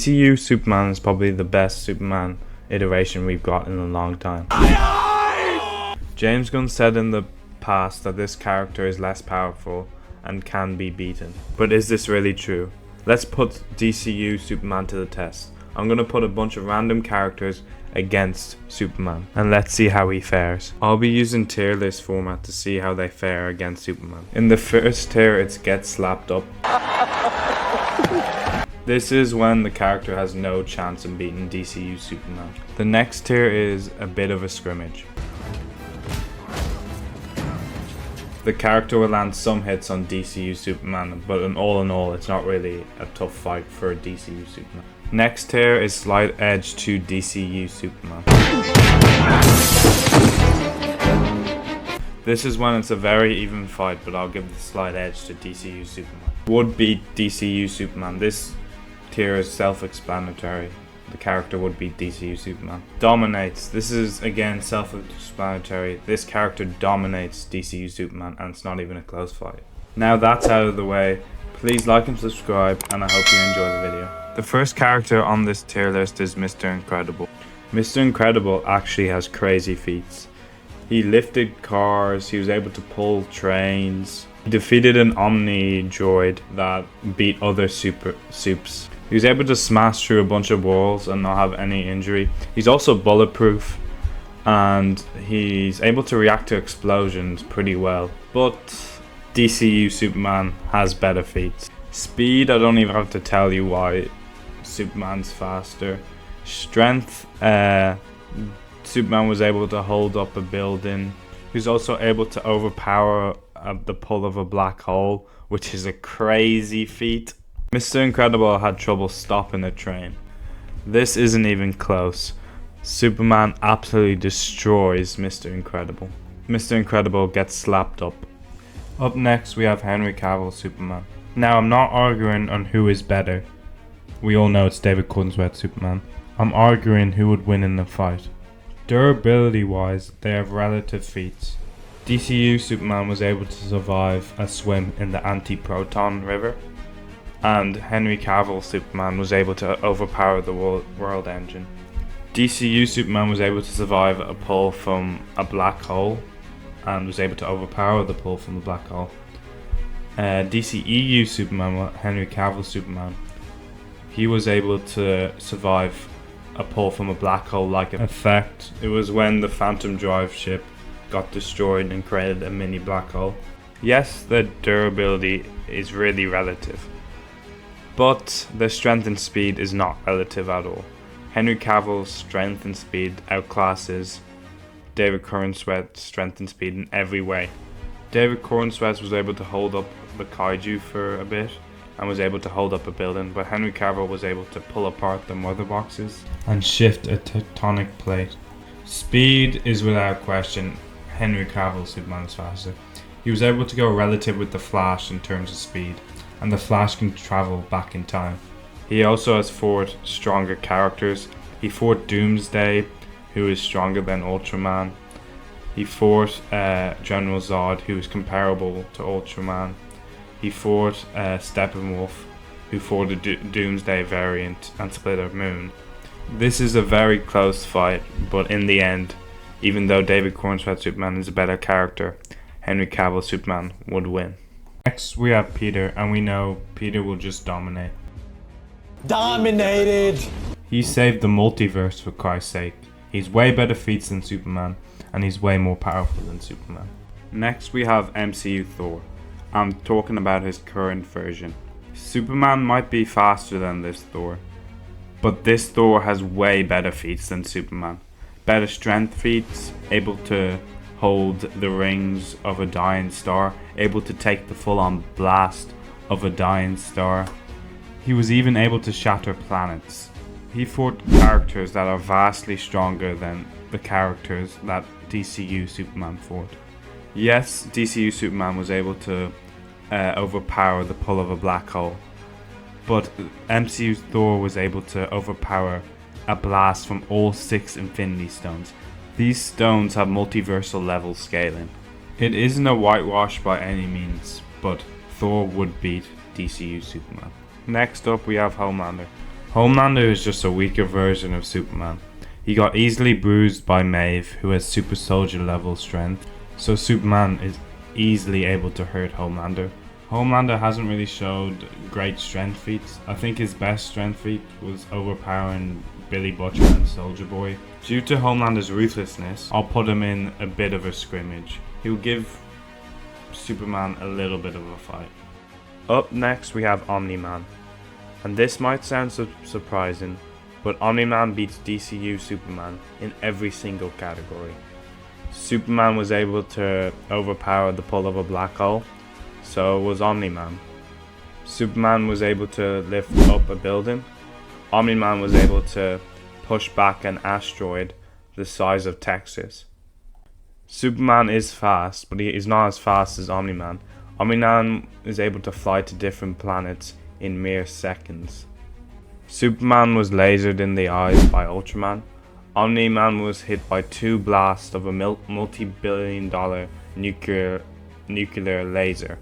DCU Superman is probably the best Superman iteration we've got in a long time. James Gunn said in the past that this character is less powerful and can be beaten. But is this really true? Let's put DCU Superman to the test. I'm gonna put a bunch of random characters against Superman and let's see how he fares. I'll be using tier list format to see how they fare against Superman. In the first tier, it's Get Slapped Up. This is when the character has no chance of beating DCU Superman. The next tier is A Bit of a Scrimmage. The character will land some hits on DCU Superman, but in all, it's not really a tough fight for DCU Superman. Next tier is Slight Edge to DCU Superman. This is when it's a very even fight, but I'll give the slight edge to DCU Superman. Would beat DCU Superman. This tier is self-explanatory. The character would beat DCU Superman. Dominates. This is again self-explanatory. This character dominates DCU Superman and it's not even a close fight. Now that's out of the way, please like and subscribe and I hope you enjoy the video. The first character on this tier list is Mr. Incredible. Mr. Incredible actually has crazy feats. He lifted cars, he was able to pull trains, he defeated an Omni droid that beat other supes. He was able to smash through a bunch of walls and not have any injury. He's also bulletproof and he's able to react to explosions pretty well. But DCU Superman has better feats. Speed, I don't even have to tell you why Superman's faster. Strength, Superman was able to hold up a building. He was also able to overpower the pull of a black hole, which is a crazy feat. Mr. Incredible had trouble stopping a train. This isn't even close. Superman absolutely destroys Mr. Incredible. Mr. Incredible gets slapped up. Up next we have Henry Cavill Superman. Now I'm not arguing on who is better. We all know it's David Corenswet Superman. I'm arguing who would win in the fight. Durability wise, they have relative feats. DCU Superman was able to survive a swim in the anti-proton river, and Henry Cavill Superman was able to overpower the world engine. DCU Superman was able to survive a pull from a black hole and was able to overpower the pull from the black hole. DCEU Superman, Henry Cavill Superman, he was able to survive a pull from a black hole like effect. It was when the Phantom Drive ship got destroyed and created a mini black hole. Yes, the durability is really relative, but the strength and speed is not relative at all. Henry Cavill's strength and speed outclasses David Corenswet's strength and speed in every way. David Corenswet was able to hold up the kaiju for a bit and was able to hold up a building, but Henry Cavill was able to pull apart the mother boxes and shift a tectonic plate. Speed is without question Henry Cavill Superman is faster. He was able to go relative with the Flash in terms of speed, and the Flash can travel back in time. He also has fought stronger characters. He fought Doomsday, who is stronger than Ultraman. He fought General Zod, who is comparable to Ultraman. He fought Steppenwolf, who fought a Doomsday variant, and Splitter Moon. This is a very close fight, but in the end, even though David Corenswet Superman is a better character, Henry Cavill Superman would win. Next we have Peter, and we know Peter will just dominate. Dominated! He saved the multiverse for Christ's sake. He's way better feats than Superman, and he's way more powerful than Superman. Next we have MCU Thor. I'm talking about his current version. Superman might be faster than this Thor, but this Thor has way better feats than Superman. Better strength feats, able to hold the rings of a dying star, able to take the full-on blast of a dying star. He was even able to shatter planets. He fought characters that are vastly stronger than the characters that DCU Superman fought. Yes, DCU Superman was able to overpower the pull of a black hole, but MCU Thor was able to overpower a blast from all 6 Infinity Stones. These stones have multiversal level scaling. It isn't a whitewash by any means, but Thor would beat DCU Superman. Next up we have Homelander. Homelander is just a weaker version of Superman. He got easily bruised by Maeve, who has super soldier level strength, so Superman is easily able to hurt Homelander. Homelander hasn't really showed great strength feats. I think his best strength feat was overpowering Billy Butcher and Soldier Boy. Due to Homelander's ruthlessness, I'll put him in a bit of a scrimmage. He'll give Superman a little bit of a fight. Up next we have Omni Man. And this might sound surprising, but Omni Man beats DCU Superman in every single category. Superman was able to overpower the pull of a black hole, so was Omni Man. Superman was able to lift up a building. Omni Man was able to push back an asteroid the size of Texas. Superman is fast, but he is not as fast as Omni Man. Omni Man is able to fly to different planets in mere seconds. Superman was lasered in the eyes by Ultraman. Omni Man was hit by 2 blasts of a multi-billion-dollar nuclear laser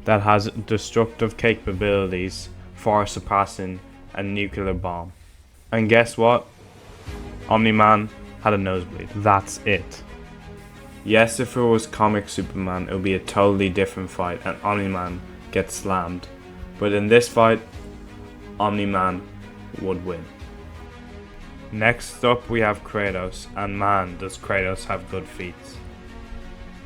that has destructive capabilities far surpassing a nuclear bomb. And guess what? Omni Man had a nosebleed. That's it. Yes, if it was comic Superman, it would be a totally different fight and Omni Man gets slammed. But in this fight, Omni Man would win. Next up we have Kratos, and man does Kratos have good feats.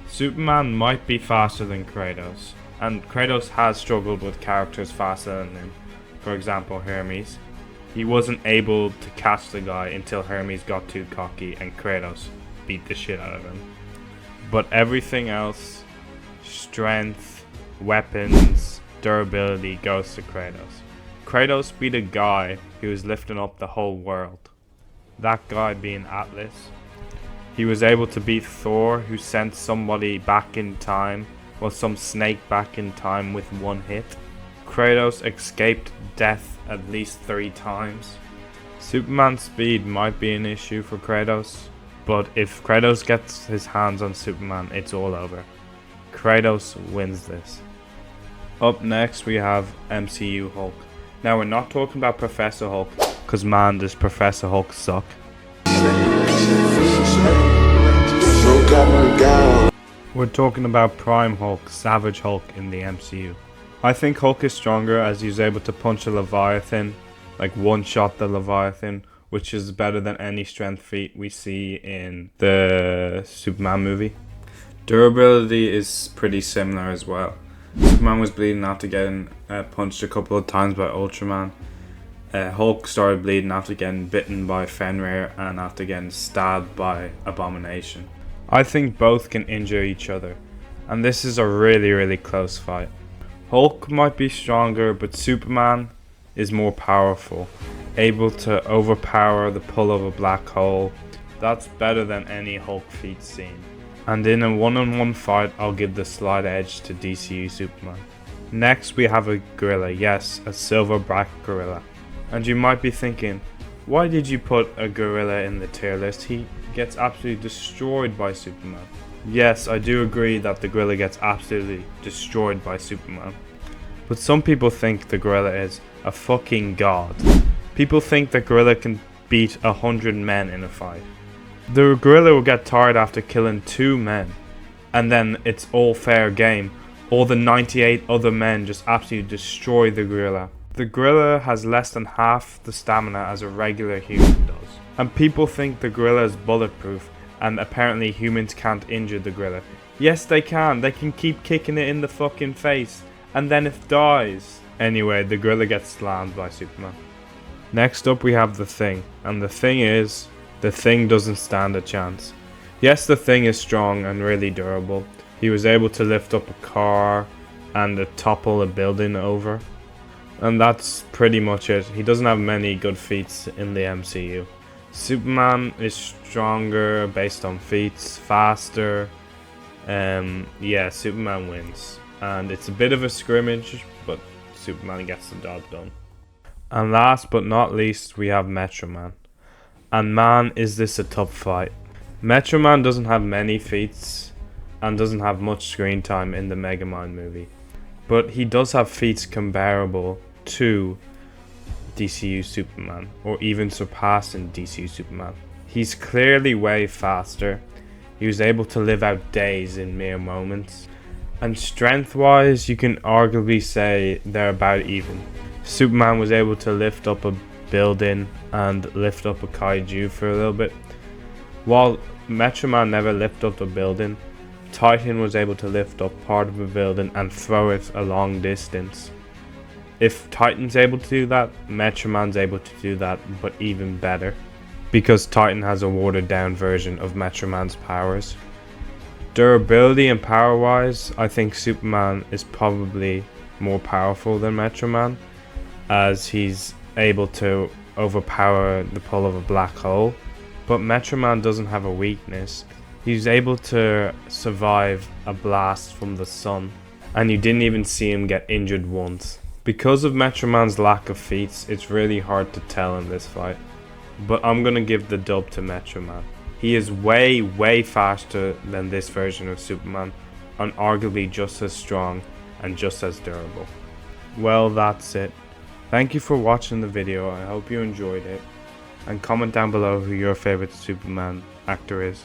Superman might be faster than Kratos, and Kratos has struggled with characters faster than him. For example, Hermes. He wasn't able to catch the guy until Hermes got too cocky and Kratos beat the shit out of him. But everything else, strength, weapons, durability, goes to Kratos. Kratos beat a guy who was lifting up the whole world. That guy being Atlas. He was able to beat Thor, who sent somebody back in time, well, some snake back in time with 1 hit. Kratos escaped death at least 3 times. Superman's speed might be an issue for Kratos, but if Kratos gets his hands on Superman, it's all over. Kratos wins this. Up next we have MCU Hulk. Now we're not talking about Professor Hulk, cause man does Professor Hulk suck. We're talking about Prime Hulk, Savage Hulk in the MCU. I think Hulk is stronger as he's able to punch a Leviathan, like one-shot the Leviathan, which is better than any strength feat we see in the Superman movie. Durability is pretty similar as well. Superman was bleeding after getting punched a couple of times by Ultraman. Hulk started bleeding after getting bitten by Fenrir and after getting stabbed by Abomination. I think both can injure each other, and this is a really close fight. Hulk might be stronger, but Superman is more powerful, able to overpower the pull of a black hole. That's better than any Hulk feat seen. And in a one-on-one fight, I'll give the slight edge to DCU Superman. Next we have a gorilla, yes, a silverback gorilla. And you might be thinking, why did you put a gorilla in the tier list? He gets absolutely destroyed by Superman. Yes, I do agree that the gorilla gets absolutely destroyed by Superman. But some people think the gorilla is a fucking god. People think the gorilla can beat 100 men in a fight. The gorilla will get tired after killing 2 men, and then it's all fair game. All the 98 other men just absolutely destroy the gorilla. The gorilla has less than half the stamina as a regular human does. And people think the gorilla is bulletproof, and apparently humans can't injure the gorilla. Yes, they can. They can keep kicking it in the fucking face, and then it dies. Anyway, the gorilla gets slammed by Superman. Next up we have the Thing, and the thing is, the Thing doesn't stand a chance. Yes, the Thing is strong and really durable. He was able to lift up a car and topple a building over. And that's pretty much it. He doesn't have many good feats in the MCU. Superman is stronger based on feats, faster. Yeah, Superman wins. And it's a bit of a scrimmage, but Superman gets the job done. And last but not least, we have Metroman. And man, is this a tough fight. Metroman doesn't have many feats and doesn't have much screen time in the Megamind movie. But he does have feats comparable to DCU Superman, or even surpassing DCU Superman. He's clearly way faster. He was able to live out days in mere moments. And strength wise, you can arguably say they're about even. Superman was able to lift up a building and lift up a kaiju for a little bit. While Metroman never lifted up a building, Titan was able to lift up part of a building and throw it a long distance. If Titan's able to do that, Metroman's able to do that, but even better. Because Titan has a watered down version of Metroman's powers. Durability and power wise, I think Superman is probably more powerful than Metroman, as he's able to overpower the pull of a black hole. But Metroman doesn't have a weakness. He's able to survive a blast from the sun, and you didn't even see him get injured once. Because of Metroman's lack of feats, it's really hard to tell in this fight. But I'm gonna give the dub to Metroman. He is way faster than this version of Superman, and arguably just as strong and just as durable. Well, that's it. Thank you for watching the video. I hope you enjoyed it. And comment down below who your favorite Superman actor is.